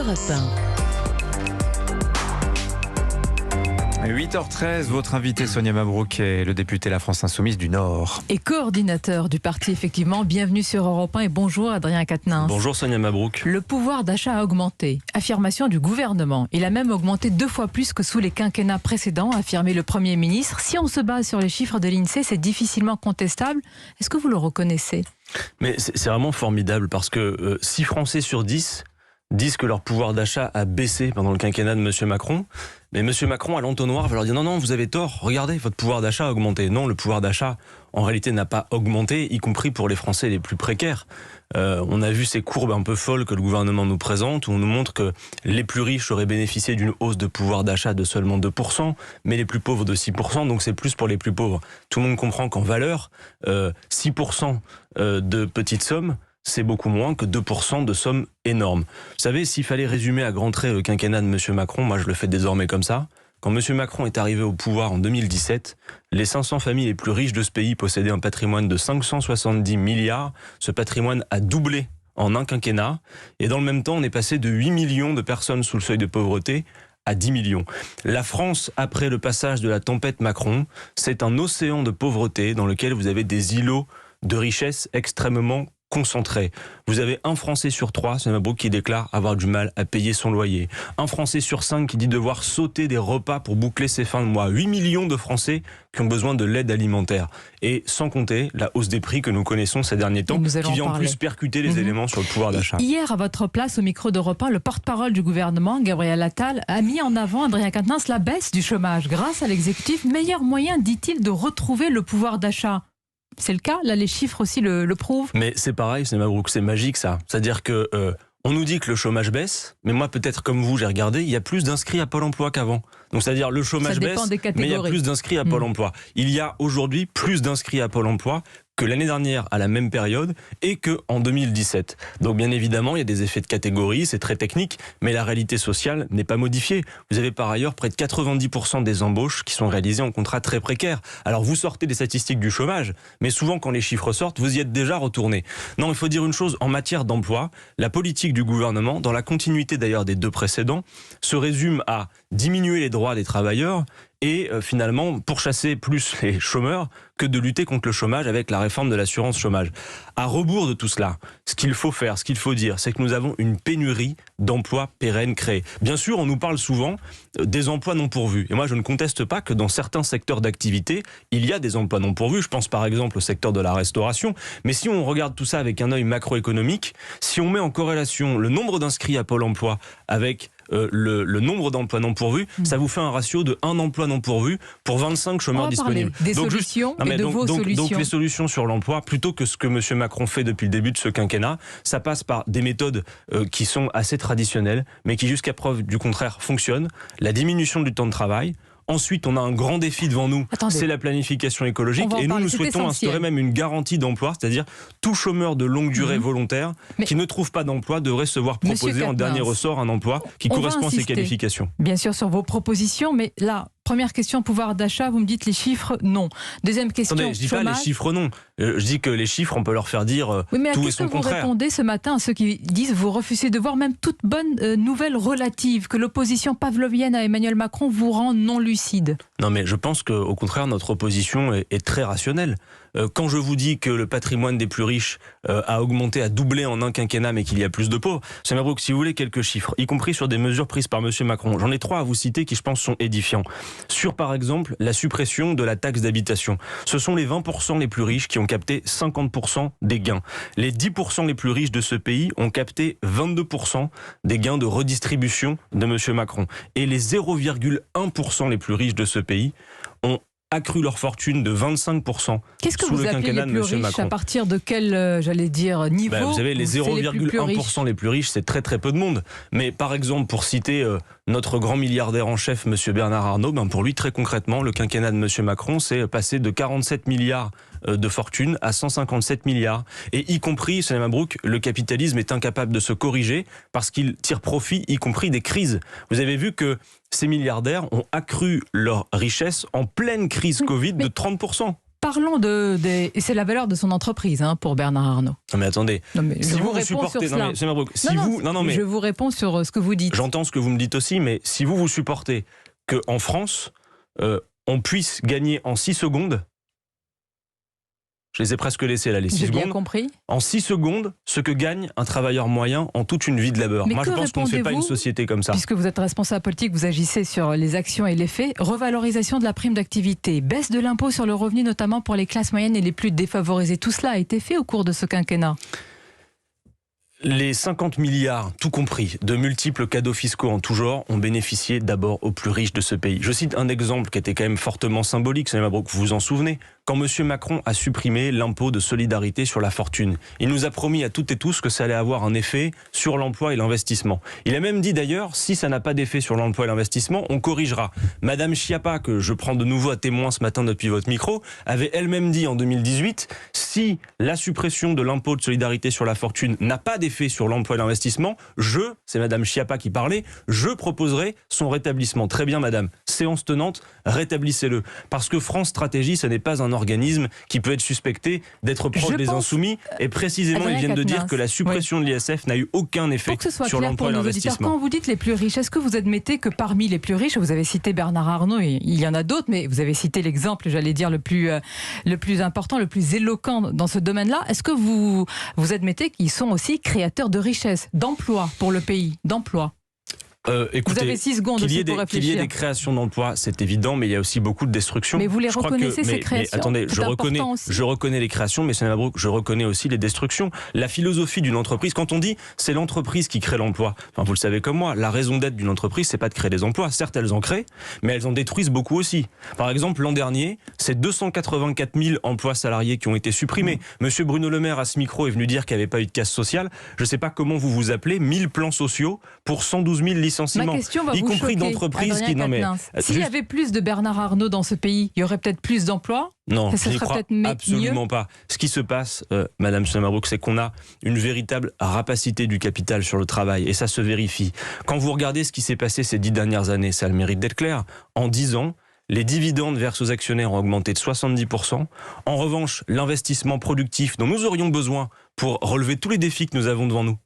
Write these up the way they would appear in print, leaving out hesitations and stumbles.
Europe 8h13, votre invité Sonia Mabrouk est le député La France Insoumise du Nord. Et coordinateur du parti, effectivement. Bienvenue sur Europe 1 et bonjour Adrien Quatennens. Bonjour Sonia Mabrouk. Le pouvoir d'achat a augmenté. Affirmation du gouvernement. Il a même augmenté 2 fois plus que sous les quinquennats précédents, a affirmé le Premier ministre. Si on se base sur les chiffres de l'INSEE, c'est difficilement contestable. Est-ce que vous le reconnaissez ? Mais c'est vraiment formidable parce que 6 Français sur 10 disent que leur pouvoir d'achat a baissé pendant le quinquennat de M. Macron. Mais M. Macron, à l'entonnoir, va leur dire non, vous avez tort, regardez, votre pouvoir d'achat a augmenté. Non, le pouvoir d'achat, en réalité, n'a pas augmenté, y compris pour les Français les plus précaires. On a vu ces courbes un peu folles que le gouvernement nous présente, où on nous montre que les plus riches auraient bénéficié d'une hausse de pouvoir d'achat de seulement 2%, mais les plus pauvres de 6%, donc c'est plus pour les plus pauvres. Tout le monde comprend qu'en valeur, 6% de petites sommes, c'est beaucoup moins que 2% de sommes énormes. Vous savez, s'il fallait résumer à grands traits le quinquennat de M. Macron, moi je le fais désormais comme ça, quand M. Macron est arrivé au pouvoir en 2017, les 500 familles les plus riches de ce pays possédaient un patrimoine de 570 milliards. Ce patrimoine a doublé en un quinquennat. Et dans le même temps, on est passé de 8 millions de personnes sous le seuil de pauvreté à 10 millions. La France, après le passage de la tempête Macron, c'est un océan de pauvreté dans lequel vous avez des îlots de richesse extrêmement concentré. Vous avez un Français sur 3, Sonia Mabrouk, qui déclare avoir du mal à payer son loyer. Un Français sur 5 qui dit devoir sauter des repas pour boucler ses fins de mois. 8 millions de Français qui ont besoin de l'aide alimentaire. Et sans compter la hausse des prix que nous connaissons ces derniers temps, qui vient en plus percuter les éléments sur le pouvoir d'achat. Hier, à votre place, au micro d'Europe 1, le porte-parole du gouvernement, Gabriel Attal, a mis en avant, Adrien Quatennens, la baisse du chômage. Grâce à l'exécutif, meilleur moyen, dit-il, de retrouver le pouvoir d'achat. C'est le cas, là les chiffres aussi le prouvent. Mais c'est pareil, c'est Mabrouk, c'est magique ça. C'est-à-dire que on nous dit que le chômage baisse, mais moi peut-être comme vous, j'ai regardé, il y a plus d'inscrits à Pôle emploi qu'avant. Donc c'est-à-dire le chômage baisse, mais il y a plus d'inscrits à Pôle emploi. Il y a aujourd'hui plus d'inscrits à Pôle emploi que l'année dernière à la même période et qu'en 2017. Donc bien évidemment, il y a des effets de catégorie, c'est très technique, mais la réalité sociale n'est pas modifiée. Vous avez par ailleurs près de 90% des embauches qui sont réalisées en contrat très précaires. Alors vous sortez des statistiques du chômage, mais souvent quand les chiffres sortent, vous y êtes déjà retourné. Non, il faut dire une chose, en matière d'emploi, la politique du gouvernement, dans la continuité d'ailleurs des 2 précédents, se résume à diminuer les droits des travailleurs et finalement pourchasser plus les chômeurs que de lutter contre le chômage avec la réforme de l'assurance chômage. À rebours de tout cela, ce qu'il faut faire, ce qu'il faut dire, c'est que nous avons une pénurie d'emplois pérennes créés. Bien sûr, on nous parle souvent des emplois non pourvus. Et moi, je ne conteste pas que dans certains secteurs d'activité, il y a des emplois non pourvus. Je pense par exemple au secteur de la restauration. Mais si on regarde tout ça avec un œil macroéconomique, si on met en corrélation le nombre d'inscrits à Pôle emploi avec le nombre d'emplois non pourvus, ça vous fait un ratio de 1 emploi non pourvu pour 25 chômeurs disponibles. Des solutions et de vos solutions. Donc les solutions sur l'emploi, plutôt que ce que M. Macron fait depuis le début de ce quinquennat, ça passe par des méthodes qui sont assez traditionnelles, mais qui jusqu'à preuve du contraire fonctionnent. La diminution du temps de travail. Ensuite, on a un grand défi devant nous, c'est la planification écologique. Et nous souhaitons instaurer même une garantie d'emploi, c'est-à-dire tout chômeur de longue durée volontaire qui ne trouve pas d'emploi devrait se voir proposer en dernier ressort un emploi qui correspond à ses qualifications. Bien sûr, sur vos propositions, mais là, première question, pouvoir d'achat, vous me dites les chiffres, non. Deuxième question, attendez, je dis chômage. Pas les chiffres, non. Je dis que les chiffres, on peut leur faire dire oui, mais tout et son contraire. Qu'est-ce que vous répondez ce matin à ceux qui disent vous refusez de voir même toute bonne nouvelle relative, que l'opposition pavlovienne à Emmanuel Macron vous rend non lucide? Non, mais je pense qu'au contraire, notre opposition est très rationnelle. Quand je vous dis que le patrimoine des plus riches a augmenté, a doublé en un quinquennat, mais qu'il y a plus de pauvres, Sonia Mabrouk, si vous voulez quelques chiffres, y compris sur des mesures prises par M. Macron, j'en ai 3 à vous citer qui, je pense, sont édifiants. Sur, par exemple, la suppression de la taxe d'habitation. Ce sont les 20% les plus riches qui ont capté 50% des gains. Les 10% les plus riches de ce pays ont capté 22% des gains de redistribution de M. Macron. Et les 0,1% les plus riches de ce pays ont accru leur fortune de 25%. Qu'est-ce que sous vous le appelez quinquennat les plus de M. riches? Macron. À partir de quel, niveau? Vous savez, les 0,1% les plus riches, c'est très très peu de monde. Mais par exemple, pour citer notre grand milliardaire en chef, M. Bernard Arnault, pour lui, très concrètement, le quinquennat de M. Macron, c'est passé de 47 milliards de fortune à 157 milliards. Et y compris, Sonia Mabrouk, le capitalisme est incapable de se corriger parce qu'il tire profit, y compris des crises. Vous avez vu que ces milliardaires ont accru leur richesse en pleine crise Covid de 30%. Parlons et c'est la valeur de son entreprise pour Bernard Arnault. Non mais attendez, Non, mais si je vous réponds supportez, sur cela. mais Je vous réponds sur ce que vous dites. j'entends ce que vous me dites aussi, mais si vous supportez qu'en France, on puisse gagner en 6 secondes, je les ai presque laissés là, les 6 J'ai secondes. bien compris. En 6 secondes, ce que gagne un travailleur moyen en toute une vie de labeur. Mais Moi, je que pense qu'on ne fait pas une répondez-vous, société comme ça. Puisque vous êtes responsable politique, vous agissez sur les actions et les faits. Revalorisation de la prime d'activité, baisse de l'impôt sur le revenu, notamment pour les classes moyennes et les plus défavorisées. Tout cela a été fait au cours de ce quinquennat. Les 50 milliards, tout compris, de multiples cadeaux fiscaux en tout genre ont bénéficié d'abord aux plus riches de ce pays. Je cite un exemple qui était quand même fortement symbolique, Sonia Mabrouk, vous vous en souvenez, quand M. Macron a supprimé l'impôt de solidarité sur la fortune. Il nous a promis à toutes et tous que ça allait avoir un effet sur l'emploi et l'investissement. Il a même dit d'ailleurs, si ça n'a pas d'effet sur l'emploi et l'investissement, on corrigera. Madame Schiappa, que je prends de nouveau à témoin ce matin depuis votre micro, avait elle-même dit en 2018, si la suppression de l'impôt de solidarité sur la fortune n'a pas d'effet sur l'emploi et l'investissement, c'est Madame Schiappa qui parlait, je proposerai son rétablissement. Très bien Madame, séance tenante, rétablissez-le. Parce que France Stratégie, ce n'est pas un organisme qui peut être suspecté d'être proche des insoumis. Et précisément, ils viennent de dire que la suppression de l'ISF n'a eu aucun effet sur l'emploi et l'investissement. Quand vous dites les plus riches, est-ce que vous admettez que parmi les plus riches, vous avez cité Bernard Arnault, et il y en a d'autres, mais vous avez cité l'exemple, j'allais dire, le plus important, le plus éloquent dans ce domaine-là. Est-ce que vous admettez qu'ils sont aussi créateurs de richesse, d'emplois pour le pays, d'emplois? Écoutez, vous avez 6 secondes pour réfléchir. Qu'il y ait des créations d'emplois, c'est évident, mais il y a aussi beaucoup de destruction. Mais vous les reconnaissez, ces créations? Mais attendez, je reconnais les créations, mais Sonia Mabrouk, je reconnais aussi les destructions. La philosophie d'une entreprise, quand on dit c'est l'entreprise qui crée l'emploi, enfin, vous le savez comme moi, la raison d'être d'une entreprise, c'est pas de créer des emplois. Certes, elles en créent, mais elles en détruisent beaucoup aussi. Par exemple, l'an dernier, c'est 284 000 emplois salariés qui ont été supprimés. Monsieur Bruno Le Maire, à ce micro, est venu dire qu'il n'y avait pas eu de casse sociale. Je ne sais pas comment vous vous appelez, 1000 plans sociaux pour 112 000 licenciements. Ma question va y vous compris choquer, d'entreprises qui... S'il y avait plus de Bernard Arnault dans ce pays, il y aurait peut-être plus d'emplois? Non, je n'y crois absolument pas. Ce qui se passe, Madame Sonia Mabrouk, c'est qu'on a une véritable rapacité du capital sur le travail, et ça se vérifie. Quand vous regardez ce qui s'est passé ces 10 dernières années, ça a le mérite d'être clair. En 10 ans, les dividendes versés aux actionnaires ont augmenté de 70%. En revanche, l'investissement productif dont nous aurions besoin pour relever tous les défis que nous avons devant nous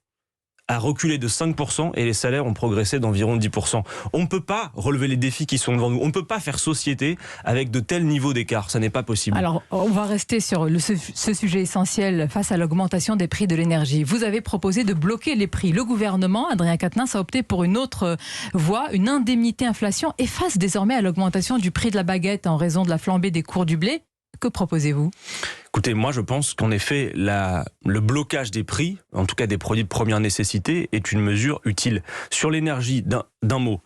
a reculé de 5% et les salaires ont progressé d'environ 10%. On ne peut pas relever les défis qui sont devant nous. On ne peut pas faire société avec de tels niveaux d'écart. Ça n'est pas possible. Alors, on va rester sur ce sujet essentiel face à l'augmentation des prix de l'énergie. Vous avez proposé de bloquer les prix. Le gouvernement, Adrien Quatennens, a opté pour une autre voie, une indemnité inflation, et face désormais à l'augmentation du prix de la baguette en raison de la flambée des cours du blé. Que proposez-vous ? Écoutez, moi je pense qu'en effet, le blocage des prix, en tout cas des produits de première nécessité, est une mesure utile. Sur l'énergie, d'un mot,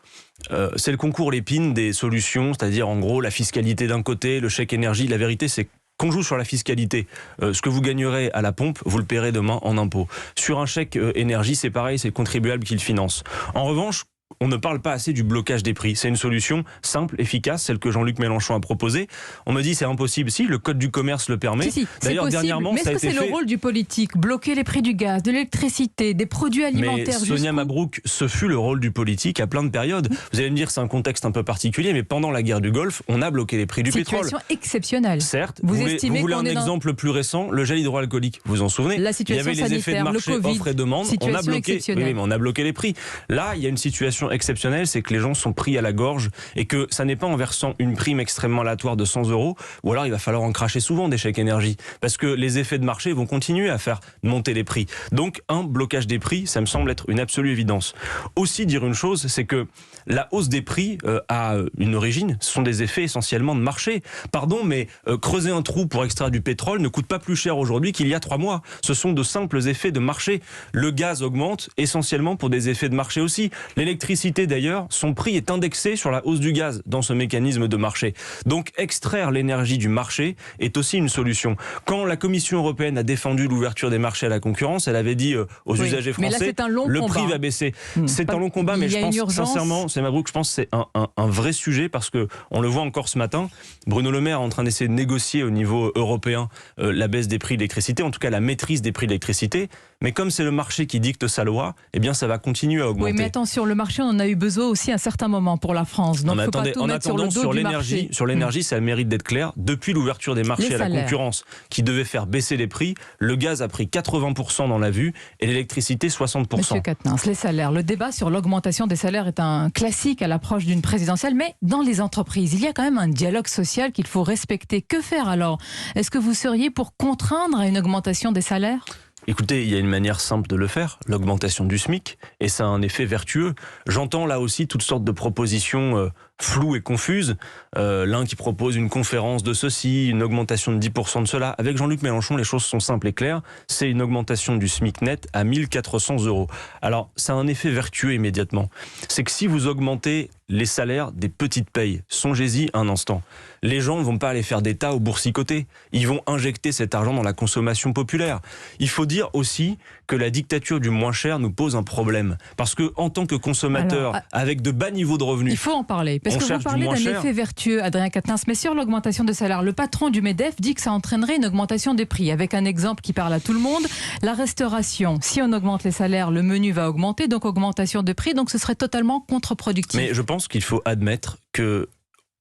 c'est le concours Lépine des solutions, c'est-à-dire en gros la fiscalité d'un côté, le chèque énergie. La vérité, c'est qu'on joue sur la fiscalité. Ce que vous gagnerez à la pompe, vous le paierez demain en impôts. Sur un chèque énergie, c'est pareil, c'est le contribuable qui le finance. En revanche, on ne parle pas assez du blocage des prix. C'est une solution simple, efficace, celle que Jean-Luc Mélenchon a proposée. On me dit c'est impossible. Si, le code du commerce le permet. Si, d'ailleurs, dernièrement, mais est-ce que c'est le rôle du politique? Bloquer les prix du gaz, de l'électricité, des produits alimentaires? Mais Sonia Mabrouk, ce fut le rôle du politique à plein de périodes. Vous allez me dire c'est un contexte un peu particulier, mais pendant la guerre du Golfe, on a bloqué les prix du pétrole. Situation exceptionnelle. Certes. Vous voulez un exemple plus récent, le gel hydroalcoolique. Vous vous en souvenez? La situation il y avait les effets de marché, offre et demande. On a bloqué. Oui, mais on a bloqué les prix. Là, il y a une situation exceptionnelle, c'est que les gens sont pris à la gorge et que ça n'est pas en versant une prime extrêmement aléatoire de 100 €, ou alors il va falloir en cracher souvent des chèques énergie, parce que les effets de marché vont continuer à faire monter les prix. Donc un blocage des prix, ça me semble être une absolue évidence. Aussi dire une chose, c'est que la hausse des prix a une origine, ce sont des effets essentiellement de marché. Pardon, mais creuser un trou pour extraire du pétrole ne coûte pas plus cher aujourd'hui qu'il y a 3 mois. Ce sont de simples effets de marché. Le gaz augmente essentiellement pour des effets de marché aussi. L'électricité d'ailleurs, son prix est indexé sur la hausse du gaz dans ce mécanisme de marché. Donc extraire l'énergie du marché est aussi une solution. Quand la Commission européenne a défendu l'ouverture des marchés à la concurrence, elle avait dit aux usagers français, le prix va baisser. C'est un long combat, mais je pense sincèrement, c'est Mabrouk, je pense que c'est un vrai sujet, parce que on le voit encore ce matin, Bruno Le Maire est en train d'essayer de négocier au niveau européen la baisse des prix de l'électricité, en tout cas la maîtrise des prix de l'électricité. Mais comme c'est le marché qui dicte sa loi, eh bien ça va continuer à augmenter. Oui, mais attention, le marché, on en a eu besoin aussi à un certain moment pour la France. Donc, Non, mais faut pas attendez, tout en mettre sur le attendant, dos sur du l'énergie, marché. sur l'énergie, ça a le mérite d'être clair. Depuis l'ouverture des marchés Les à la salaires. concurrence, qui devait faire baisser les prix, le gaz a pris 80% dans la vue et l'électricité 60%. Monsieur Quatennens, les salaires. Le débat sur l'augmentation des salaires est un classique à l'approche d'une présidentielle, mais dans les entreprises, il y a quand même un dialogue social qu'il faut respecter. Que faire alors? Est-ce que vous seriez pour contraindre à une augmentation des salaires? Écoutez, il y a une manière simple de le faire, l'augmentation du SMIC, et ça a un effet vertueux. J'entends là aussi toutes sortes de propositions floues et confuses. L'un qui propose une conférence de ceci, une augmentation de 10% de cela. Avec Jean-Luc Mélenchon, les choses sont simples et claires. C'est une augmentation du SMIC net à 1 400 €. Alors, ça a un effet vertueux immédiatement. C'est que si vous augmentez les salaires des petites payes, songez-y un instant. Les gens ne vont pas aller faire des tas au boursicoté. Ils vont injecter cet argent dans la consommation populaire. Il faut dire aussi que la dictature du moins cher nous pose un problème. Parce que en tant que consommateur, avec de bas niveaux de revenus... Il faut en parler. Parce on que vous cherche du parlez moins d'un cher. effet vertueux, Adrien Quatennens, mais sur l'augmentation des salaires, le patron du MEDEF dit que ça entraînerait une augmentation des prix. Avec un exemple qui parle à tout le monde, la restauration. Si on augmente les salaires, le menu va augmenter, donc augmentation de prix, donc ce serait totalement contre-productif. Mais je pense qu'il faut admettre que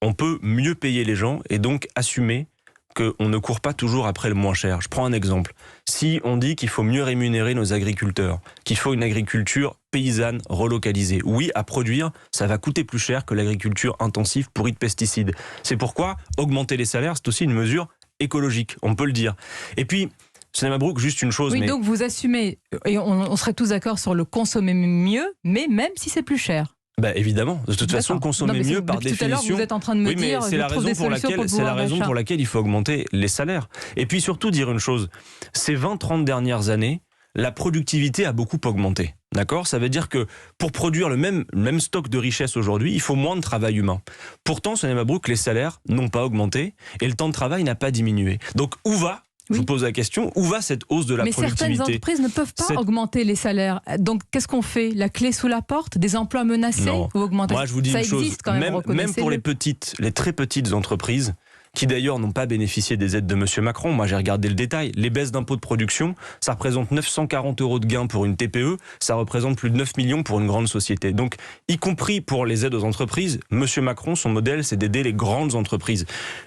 on peut mieux payer les gens et donc assumer qu'on ne court pas toujours après le moins cher. Je prends un exemple. Si on dit qu'il faut mieux rémunérer nos agriculteurs, qu'il faut une agriculture paysanne relocalisée, oui, à produire, ça va coûter plus cher que l'agriculture intensive pourrie de pesticides. C'est pourquoi augmenter les salaires, c'est aussi une mesure écologique, on peut le dire. Et puis, Sonia Mabrouk, juste une chose... Oui, mais... donc vous assumez, et on serait tous d'accord sur le consommer mieux, mais même si c'est plus cher. Bah évidemment, de toute façon, consommer mieux par depuis tout à l'heure, définition. vous êtes en train de me Oui, mais dire, c'est je la trouve raison des pour solutions laquelle pour le pouvoir d'achat. il faut augmenter les salaires. Et puis surtout dire une chose, ces 20-30 dernières années, la productivité a beaucoup augmenté. D'accord ? Ça veut dire que pour produire le même stock de richesse aujourd'hui, il faut moins de travail humain. Pourtant, Sonia Mabrouk, les salaires n'ont pas augmenté et le temps de travail n'a pas diminué. Donc où va Je vous pose la question, où va cette hausse de la productivité ? Mais certaines entreprises ne peuvent pas augmenter les salaires. Donc, qu'est-ce qu'on fait ? La clé sous la porte ? Des emplois menacés ou augmenter ? Moi, je vous dis ça une chose, existe quand même, même pour les très petites entreprises, qui d'ailleurs n'ont pas bénéficié des aides de M. Macron. Moi, j'ai regardé le détail. Les baisses d'impôts de production, ça représente 940 € de gains pour une TPE, ça représente plus de 9 millions pour une grande société. Donc, y compris pour les aides aux entreprises, M. Macron, son modèle, c'est d'aider les grandes entreprises.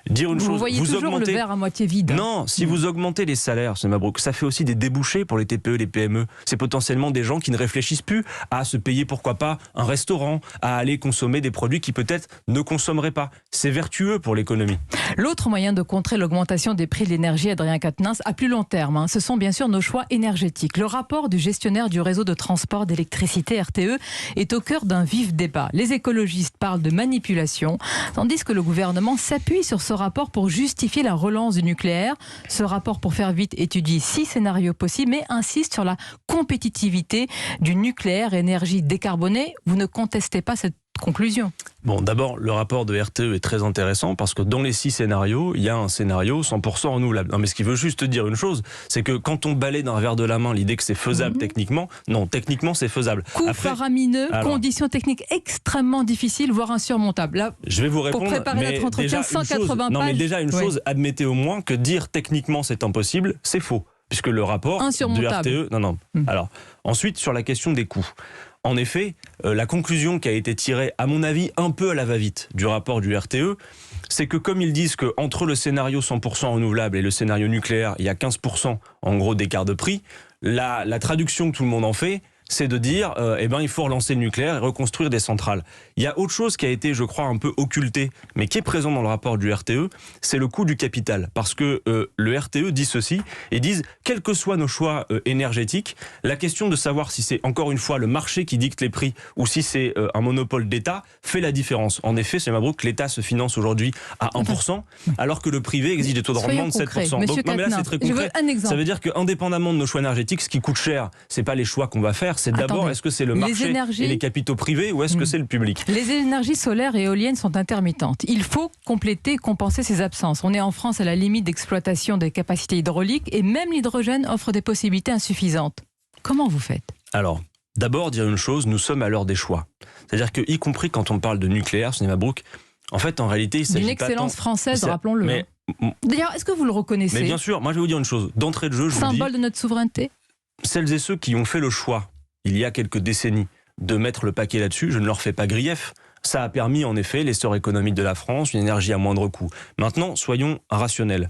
Dire une chose, vous voyez toujours augmentez... le verre à moitié vide. Non, si vous augmentez les salaires, M. Mabrouk, ça fait aussi des débouchés pour les TPE, les PME. C'est potentiellement des gens qui ne réfléchissent plus à se payer, pourquoi pas, un restaurant, à aller consommer des produits qui peut-être ne consommeraient pas. C'est vertueux pour l'économie. L'autre moyen de contrer l'augmentation des prix de l'énergie, Adrien Quatennens, à plus long terme, ce sont bien sûr nos choix énergétiques. Le rapport du gestionnaire du réseau de transport d'électricité RTE est au cœur d'un vif débat. Les écologistes parlent de manipulation, tandis que le gouvernement s'appuie sur ce rapport pour justifier la relance du nucléaire. Ce rapport, pour faire vite, étudie 6 scénarios possibles, mais insiste sur la compétitivité du nucléaire, énergie décarbonée. Vous ne contestez pas cette conclusion? Bon, d'abord, le rapport de RTE est très intéressant parce que dans les 6 scénarios, il y a un scénario 100% renouvelable. Non, mais ce qui veut juste dire une chose, c'est que quand on balaie d'un revers de la main l'idée que c'est faisable techniquement, non, techniquement c'est faisable. Coût faramineux, alors, conditions techniques extrêmement difficiles, voire insurmontables. Là, je vais vous répondre, pour préparer notre entretien, 180 pages. Non, mais déjà une chose, admettez au moins que dire techniquement c'est impossible, c'est faux. Puisque le rapport du RTE... Non. Alors, ensuite, sur la question des coûts. En effet, la conclusion qui a été tirée, à mon avis, un peu à la va-vite du rapport du RTE, c'est que comme ils disent qu'entre le scénario 100% renouvelable et le scénario nucléaire, il y a 15% en gros d'écart de prix, la traduction que tout le monde en fait, c'est de dire il faut relancer le nucléaire et reconstruire des centrales. Il y a autre chose qui a été, je crois, un peu occulté, mais qui est présent dans le rapport du RTE, c'est le coût du capital. Parce que le RTE dit ceci, et disent, quels que soient nos choix énergétiques, la question de savoir si c'est encore une fois le marché qui dicte les prix ou si c'est un monopole d'État fait la différence. En effet, c'est Mabrouk, l'État se finance aujourd'hui à 1%, alors que le privé exige des taux de rendement de 7%. Donc, non, mais là, c'est très concret. Ça veut dire qu'indépendamment de nos choix énergétiques, ce qui coûte cher, c'est pas les choix qu'on va faire, c'est d'abord, est-ce que c'est le marché et les capitaux privés ou est-ce que c'est le public ? Les énergies solaires et éoliennes sont intermittentes. Il faut compléter, compenser ces absences. On est en France à la limite d'exploitation des capacités hydrauliques et même l'hydrogène offre des possibilités insuffisantes. Comment vous faites ? Alors, d'abord dire une chose, nous sommes à l'heure des choix. C'est-à-dire que, y compris quand on parle de nucléaire, Sonia Mabrouk, en fait, en réalité, il s'agit d'une excellence française, rappelons-le. Mais, d'ailleurs, est-ce que vous le reconnaissez ? Mais bien sûr, moi je vais vous dire une chose. D'entrée de jeu, je vous dis... Symbole de notre souveraineté ? celles et ceux qui ont fait le choix, il y a quelques décennies, de mettre le paquet là-dessus, je ne leur fais pas grief. Ça a permis en effet l'essor économique de la France, une énergie à moindre coût. Maintenant, soyons rationnels.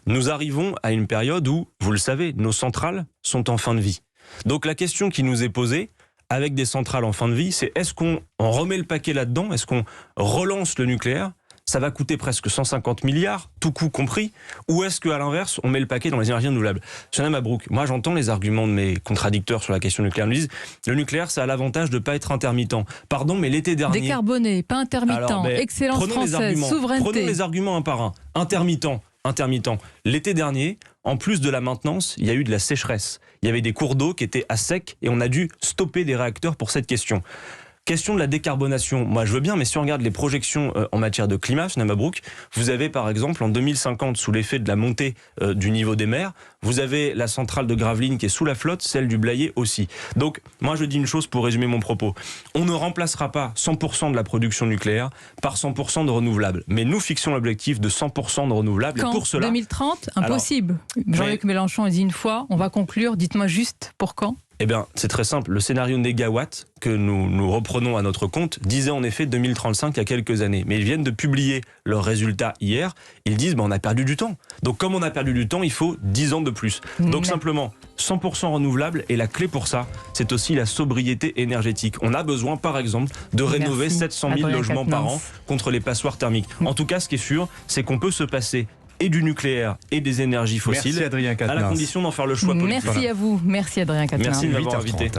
Nous arrivons à une période où, vous le savez, nos centrales sont en fin de vie. Donc la question qui nous est posée, avec des centrales en fin de vie, c'est est-ce qu'on remet le paquet là-dedans? Est-ce qu'on relance le nucléaire? Ça va coûter presque 150 milliards, tout coût compris. Ou est-ce qu'à l'inverse, on met le paquet dans les énergies renouvelables? Sonia Mabrouk, moi j'entends les arguments de mes contradicteurs sur la question nucléaire. Ils nous disent le nucléaire, ça a l'avantage de ne pas être intermittent. Pardon, mais l'été dernier... Décarboné, pas intermittent, excellence française, souveraineté. Prenons les arguments un par un. Intermittent. L'été dernier, en plus de la maintenance, il y a eu de la sécheresse. Il y avait des cours d'eau qui étaient à sec et on a dû stopper des réacteurs pour cette question. Question de la décarbonation, moi je veux bien, mais si on regarde les projections en matière de climat, Sonia Mabrouk, vous avez par exemple en 2050, sous l'effet de la montée du niveau des mers, vous avez la centrale de Gravelines qui est sous la flotte, celle du Blayais aussi. Donc moi je dis une chose pour résumer mon propos, on ne remplacera pas 100% de la production nucléaire par 100% de renouvelables, mais nous fixons l'objectif de 100% de renouvelables. Quand et pour cela, 2030, impossible. Jean-Luc Mélenchon a dit une fois, on va conclure, dites-moi juste pour quand? Eh bien, c'est très simple. Le scénario négawatt que nous reprenons à notre compte disait en effet 2035 il y a quelques années. Mais ils viennent de publier leurs résultats hier. Ils disent on a perdu du temps. Donc comme on a perdu du temps, il faut 10 ans de plus. Donc simplement, 100% renouvelable. Et la clé pour ça, c'est aussi la sobriété énergétique. On a besoin, par exemple, de rénover 700 000 logements par an contre les passoires thermiques. En tout cas, ce qui est sûr, c'est qu'on peut se passer et du nucléaire et des énergies fossiles, Merci Adrien Quatennens. à la condition d'en faire le choix politique. Merci à vous, merci Adrien Quatennens. Merci de m'avoir invité.